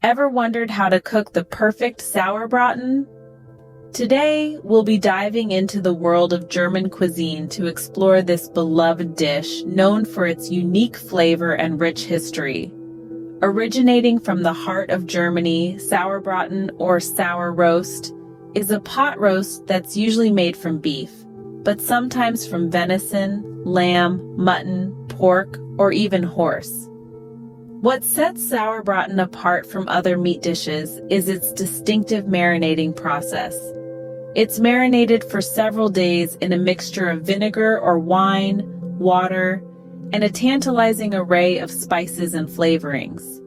Ever wondered how to cook the perfect Sauerbraten? Today, we'll be diving into the world of German cuisine to explore this beloved dish known for its unique flavor and rich history. Originating from the heart of Germany, Sauerbraten, or sour roast, is a pot roast that's usually made from beef, but sometimes from venison, lamb, mutton, pork, or even horse. What sets Sauerbraten apart from other meat dishes is its distinctive marinating process. It's marinated for several days in a mixture of vinegar or wine, water, and a tantalizing array of spices and flavorings.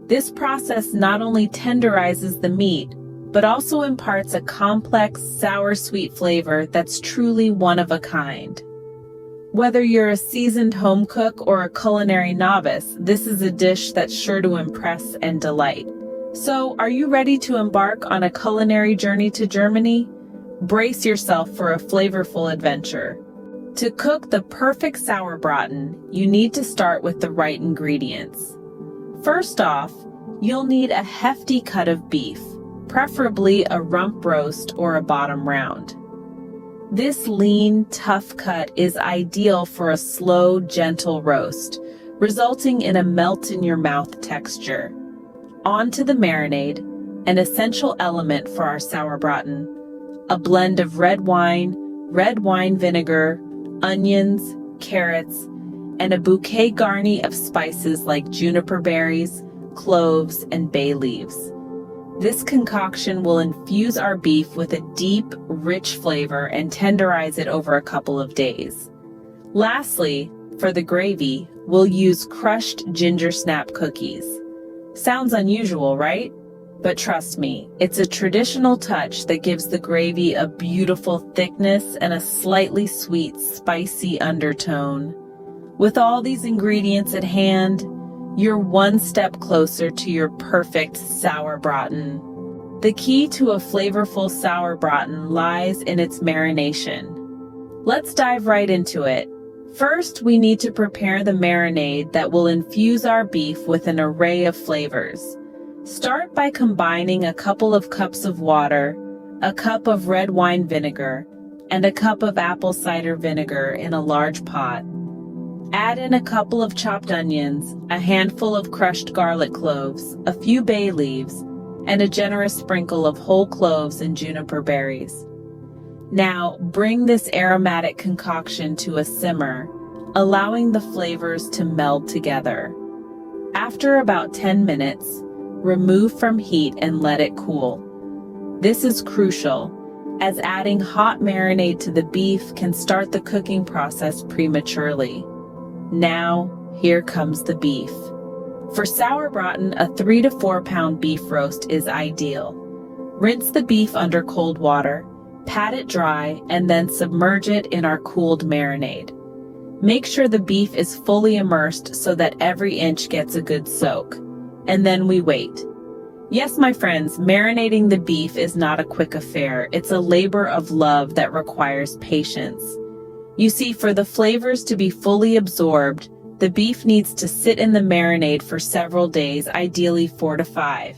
This process not only tenderizes the meat, but also imparts a complex, sour-sweet flavor that's truly one of a kind. Whether you're a seasoned home cook or a culinary novice, this is a dish that's sure to impress and delight. So, are you ready to embark on a culinary journey to Germany? Brace yourself for a flavorful adventure. To cook the perfect Sauerbraten, you need to start with the right ingredients. First off, you'll need a hefty cut of beef, preferably a rump roast or a bottom round. This lean, tough cut is ideal for a slow, gentle roast, resulting in a melt-in-your-mouth texture. On to the marinade, an essential element for our Sauerbraten. A blend of red wine vinegar, onions, carrots, and a bouquet garni of spices like juniper berries, cloves, and bay leaves. This concoction will infuse our beef with a deep, rich flavor and tenderize it over a couple of days. Lastly, for the gravy, we'll use crushed ginger snap cookies. Sounds unusual, right? But trust me, it's a traditional touch that gives the gravy a beautiful thickness and a slightly sweet, spicy undertone. With all these ingredients at hand, you're one step closer to your perfect Sauerbraten. The key to a flavorful Sauerbraten lies in its marination. Let's dive right into it. First, we need to prepare the marinade that will infuse our beef with an array of flavors. Start by combining a couple of cups of water, a cup of red wine vinegar, and a cup of apple cider vinegar in a large pot. Add in a couple of chopped onions, a handful of crushed garlic cloves, a few bay leaves, and a generous sprinkle of whole cloves and juniper berries. Now, bring this aromatic concoction to a simmer, allowing the flavors to meld together. After about 10 minutes, remove from heat and let it cool. This is crucial, as adding hot marinade to the beef can start the cooking process prematurely. Now, here comes the beef. For Sauerbraten, a 3 to 4 pound beef roast is ideal. Rinse the beef under cold water, pat it dry, and then submerge it in our cooled marinade. Make sure the beef is fully immersed so that every inch gets a good soak. And then we wait. Yes, my friends, marinating the beef is not a quick affair. It's a labor of love that requires patience. You see, for the flavors to be fully absorbed, the beef needs to sit in the marinade for several days, ideally 4 to 5.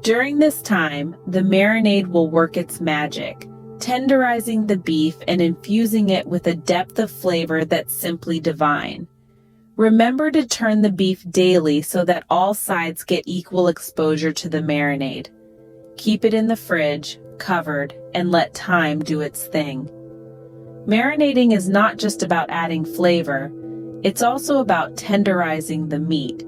During this time, the marinade will work its magic, tenderizing the beef and infusing it with a depth of flavor that's simply divine. Remember to turn the beef daily so that all sides get equal exposure to the marinade. Keep it in the fridge, covered, and let time do its thing. Marinating is not just about adding flavor, it's also about tenderizing the meat.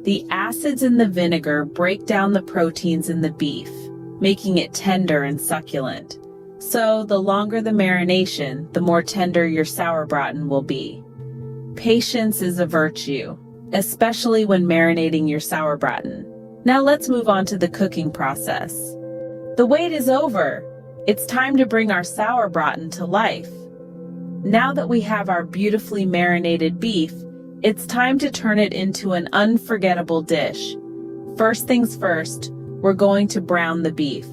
The acids in the vinegar break down the proteins in the beef, making it tender and succulent. So, the longer the marination, the more tender your Sauerbraten will be. Patience is a virtue, especially when marinating your Sauerbraten. Now let's move on to the cooking process. The wait is over. It's time to bring our Sauerbraten to life. Now that we have our beautifully marinated beef, it's time to turn it into an unforgettable dish. First things first, we're going to brown the beef.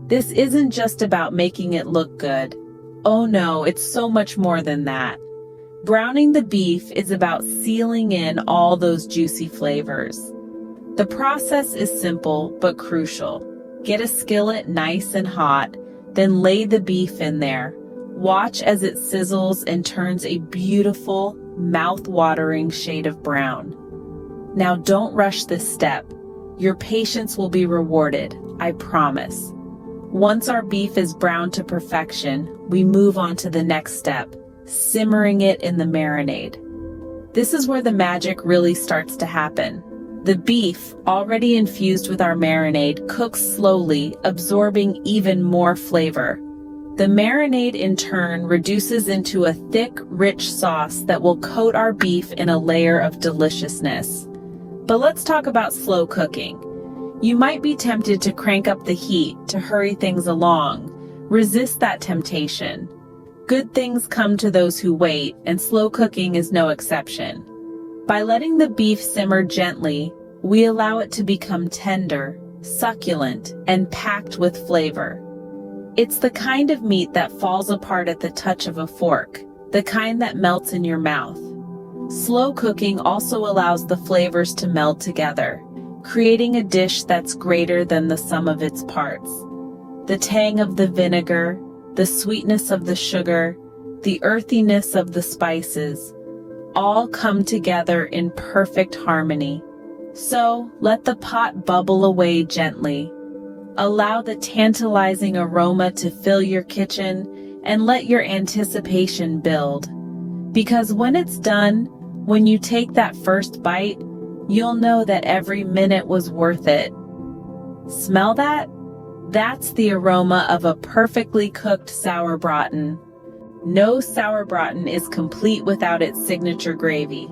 This isn't just about making it look good. Oh no, it's so much more than that. Browning the beef is about sealing in all those juicy flavors. The process is simple but crucial. Get a skillet nice and hot, then lay the beef in there. Watch as it sizzles and turns a beautiful, mouth-watering shade of brown. Now don't rush this step. Your patience will be rewarded, I promise. Once our beef is browned to perfection, we move on to the next step, simmering it in the marinade. This is where the magic really starts to happen. The beef, already infused with our marinade, cooks slowly, absorbing even more flavor. The marinade in turn reduces into a thick, rich sauce that will coat our beef in a layer of deliciousness. But let's talk about slow cooking. You might be tempted to crank up the heat to hurry things along. Resist that temptation. Good things come to those who wait, and slow cooking is no exception. By letting the beef simmer gently, we allow it to become tender, succulent, and packed with flavor. It's the kind of meat that falls apart at the touch of a fork, the kind that melts in your mouth. Slow cooking also allows the flavors to meld together, creating a dish that's greater than the sum of its parts. The tang of the vinegar, the sweetness of the sugar, the earthiness of the spices, all come together in perfect harmony. So let the pot bubble away gently. Allow the tantalizing aroma to fill your kitchen and let your anticipation build. Because when it's done, when you take that first bite, you'll know that every minute was worth it. Smell that? That's the aroma of a perfectly cooked Sauerbraten. No Sauerbraten is complete without its signature gravy.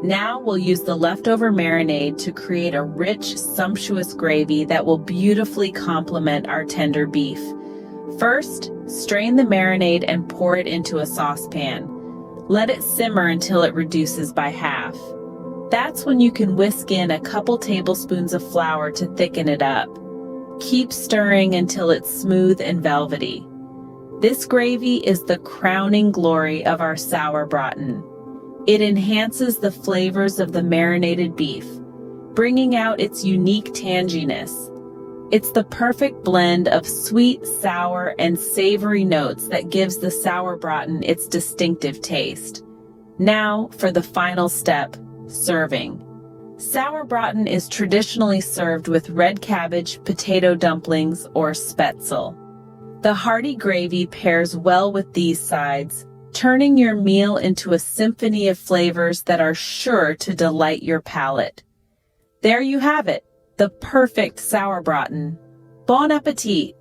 Now we'll use the leftover marinade to create a rich, sumptuous gravy that will beautifully complement our tender beef. First, strain the marinade and pour it into a saucepan. Let it simmer until it reduces by half. That's when you can whisk in a couple tablespoons of flour to thicken it up. Keep stirring until it's smooth and velvety. This gravy is the crowning glory of our Sauerbraten. It enhances the flavors of the marinated beef, bringing out its unique tanginess. It's the perfect blend of sweet, sour, and savory notes that gives the Sauerbraten its distinctive taste. Now for the final step, serving. Sauerbraten is traditionally served with red cabbage, potato dumplings, or spätzle. The hearty gravy pairs well with these sides, turning your meal into a symphony of flavors that are sure to delight your palate. There you have it, the perfect Sauerbraten. Bon appetit!